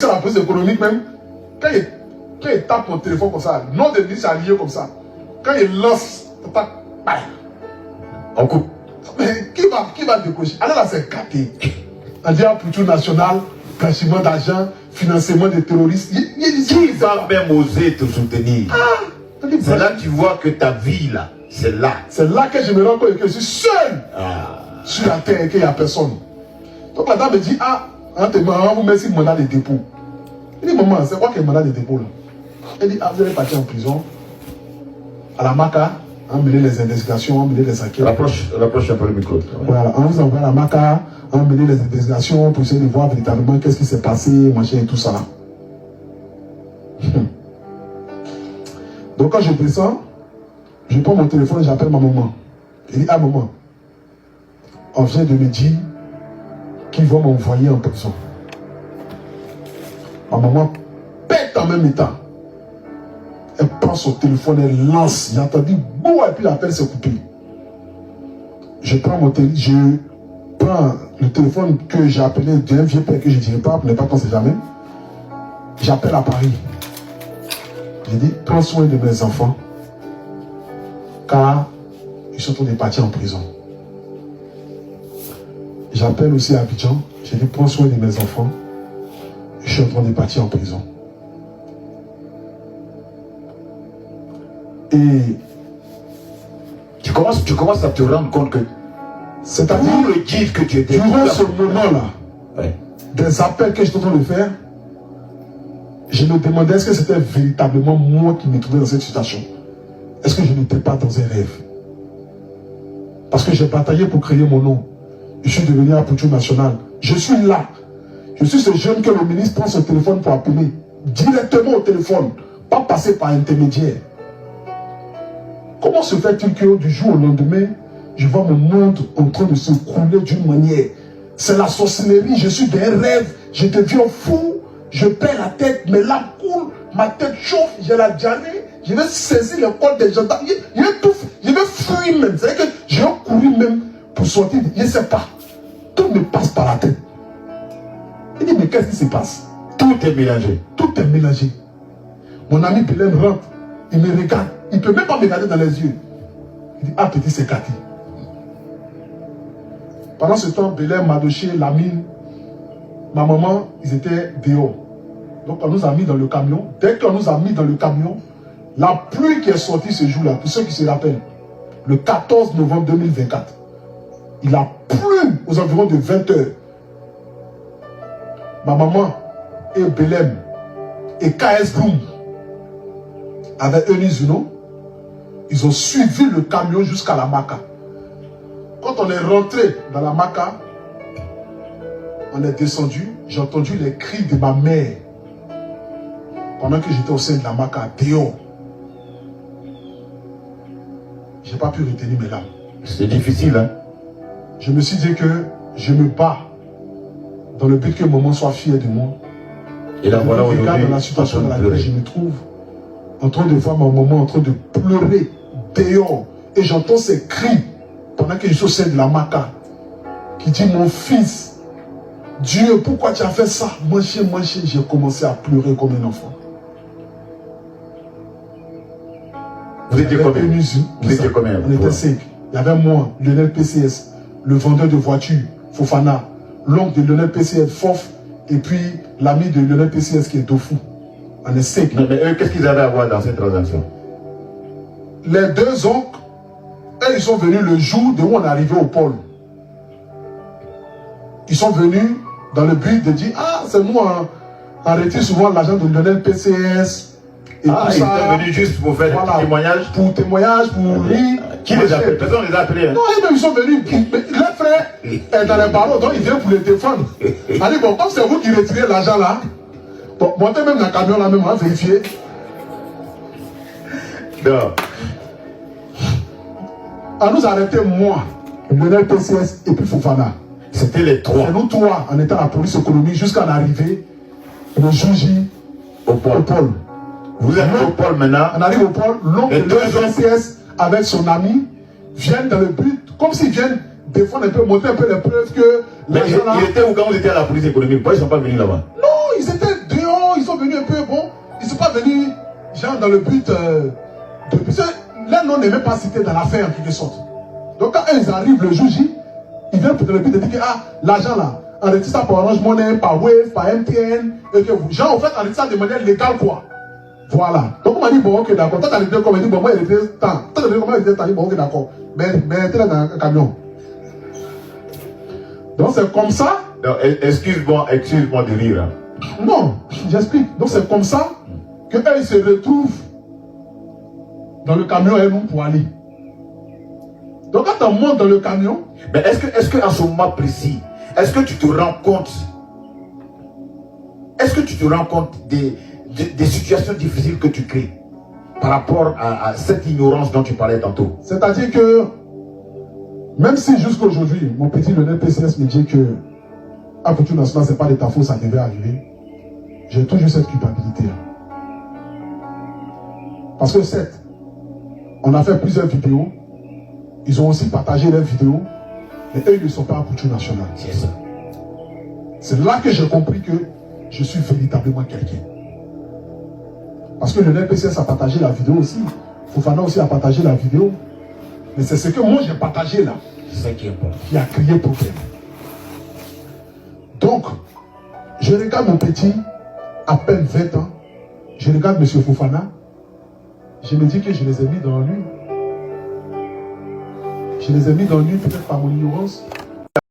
la police économique même, quand il tape mon téléphone comme ça, nom de ministre allié comme ça, quand il lance, on coupe. Mais qui va décocher? Alors là, c'est gâté. On dit pour national, blanchiment d'argent, financement des terroristes. Qui va même oser te soutenir? C'est là que tu vois que ta vie, là, c'est là. C'est là que je me rends compte que je suis seul sur la terre et qu'il n'y a personne. Donc la dame me dit, on vous met sur le mandat de dépôt. Il dit, maman, c'est quoi que le mandat de dépôt là? Elle dit, vous allez partir en prison, à la MACA, emmener les investigations, emmener les enquêtes. Rapproche un peu le micro. Voilà, on vous envoie à la MACA, emmener les investigations pour essayer de voir véritablement qu'est-ce qui s'est passé, machin et tout ça là. Donc quand je descends, je prends mon téléphone et j'appelle ma maman. Elle dit, maman, on vient de me dire qu'ils vont m'envoyer en prison. Ma maman pète en même temps. Elle prend son téléphone, elle lance. J'ai entendu boum, et puis l'appel s'est coupé. Je prends le téléphone que j'ai appelé d'un vieux père que je ne dirai pas, pour ne pas qu'on ne sait jamais. J'appelle à Paris. J'ai dit, prends soin de mes enfants, car ils sont tous des partis en prison. J'appelle aussi à Abidjan. J'ai dit, prends soin de mes enfants, je suis en train de partir en prison. Et tu commences à te rendre compte que c'est-à-dire le guide que tu étais durant ce moment-là, des appels que j'étais en train de faire, je me demandais est-ce que c'était véritablement moi qui me trouvais dans cette situation. Est-ce que je n'étais pas dans un rêve? Parce que j'ai bataillé pour créer mon nom. Je suis devenu un Poutou national. Je suis là. Je suis ce jeune que le ministre prend son téléphone pour appeler. Directement au téléphone. Pas passer par intermédiaire. Comment se fait-il que du jour au lendemain, je vois mon monde en train de se couler d'une manière? C'est la sorcellerie, je suis d'un rêve, je deviens fou, je perds la tête, mes larmes coulent, ma tête chauffe, j'ai la diarrhée, je vais saisir le corps des gendarmes, je vais fuir même, c'est-à-dire que je vais courir même pour sortir, je ne sais pas. Tout me passe par la tête. Il dit, mais qu'est-ce qui se passe? Tout est mélangé. Tout est mélangé. Mon ami Bélem rentre, il me regarde. Il ne peut même pas me regarder dans les yeux. Il dit, petit, c'est Cathy. Pendant ce temps, Bélem, Madoché, Lamine, ma maman, ils étaient dehors. Donc on nous a mis dans le camion. Dès qu'on nous a mis dans le camion, la pluie qui est sortie ce jour-là, pour ceux qui se rappellent, le 14 novembre 2024, il a plu aux environs de 20 heures. Ma maman et Bélem et KS Bloom avec Eunice Zuno, ils ont suivi le camion jusqu'à la MACA. Quand on est rentré dans la MACA, on est descendu, j'ai entendu les cris de ma mère pendant que j'étais au sein de la MACA, dehors. Je n'ai pas pu retenir mes larmes. C'est difficile, hein? Je me suis dit que je me bats dans le but que maman soit fière de moi. Et là, voilà, regarde dans la situation dans laquelle je me trouve, en train de voir ma maman en train de pleurer dehors. Et j'entends ces cris pendant que je suis au sein de la MACA qui dit, mon fils, Dieu, pourquoi tu as fait ça? Manché. J'ai commencé à pleurer comme un enfant. Vous étiez combien? Vous étiez combien? On était 5. Il y avait moi, Lionel PCS, le vendeur de voitures, Fofana, l'oncle de Lionel PCS, Fof, et puis l'ami de Lionel PCS qui est Dofou. On est 5. Mais eux, qu'est-ce qu'ils avaient à voir dans cette transaction? Les deux oncles, eux, ils sont venus le jour de où on est arrivé au pôle. Ils sont venus dans le but de dire, c'est nous, on retire souvent l'argent de Lionel PCS. Et tout ils ça, sont venus juste pour faire des témoignages? Pour témoignage, pour lui. Qui les a appelés? Personne les a appelés. Hein? Non, ils sont venus. Les frères est dans les ballons, donc il vient pour les défendre. Il a dit, bon, comme c'est vous qui retirez l'argent là, bon, montez même dans le camion là même, on va vérifier. Non. On nous a arrêté, moi, Lionel PCS et puis Fofana. C'était les trois. Et nous trois, on était à la police économique jusqu'à l'arrivée, le jour J, au pôle. Vous êtes au pôle maintenant. On arrive au pôle, l'oncle de PCS avec son ami viennent dans le but, comme s'ils viennent défendre un peu, montrer un peu les preuves que mais il était où quand vous étiez à la police économique? Pourquoi ils ne sont pas venus là-bas? Non, ils étaient venus un peu, bon, ils ne sont pas venus, genre, dans le but de... Leur nom n'est même pas cité dans l'affaire, en quelque sorte. Donc, quand ils arrivent le jour J, ils viennent pour le but de dire que, ah, l'argent là, enregistre ça par Orange Money, par Wave, par MTN, et que vous, genre, en fait, enregistre ça de manière légale, quoi. Voilà. Donc, on m'a dit, bon, ok, d'accord. Toi, t'as les deux comme, il dit, bon, moi, il était temps. Toi, t'as les deux comme, il était temps, bon, ok, d'accord. Mais, t'es là dans un camion. Donc, c'est comme ça. Non, excuse-moi de rire. Hein. Non, j'explique. Donc, c'est comme ça que eux, ils se retrouvent dans le camion et nous pour aller. Donc, quand on monte dans le camion. Mais est-ce que en ce moment précis, est-ce que tu te rends compte des situations difficiles que tu crées par rapport à cette ignorance dont tu parlais tantôt? C'est-à-dire que, même si jusqu'à aujourd'hui, mon petit Lionel PCS me dit que à Fortune Nationale, ce n'est pas de ta faute, ça devait arriver, j'ai toujours cette culpabilité. Parce que certes, on a fait plusieurs vidéos, ils ont aussi partagé leurs vidéos, mais eux, ils ne sont pas à Fortune Nationale. C'est ça. C'est là que j'ai compris que je suis véritablement quelqu'un. Parce que le PCS a partagé la vidéo aussi. Fofana aussi a partagé la vidéo. Mais c'est ce que moi j'ai partagé là. C'est ça qui est bon. Qui a créé problème. Donc, je regarde mon petit, à peine 20 ans. Je regarde M. Fofana. Je me dis que je les ai mis dans lui. Je les ai mis dans lui peut-être par mon ignorance.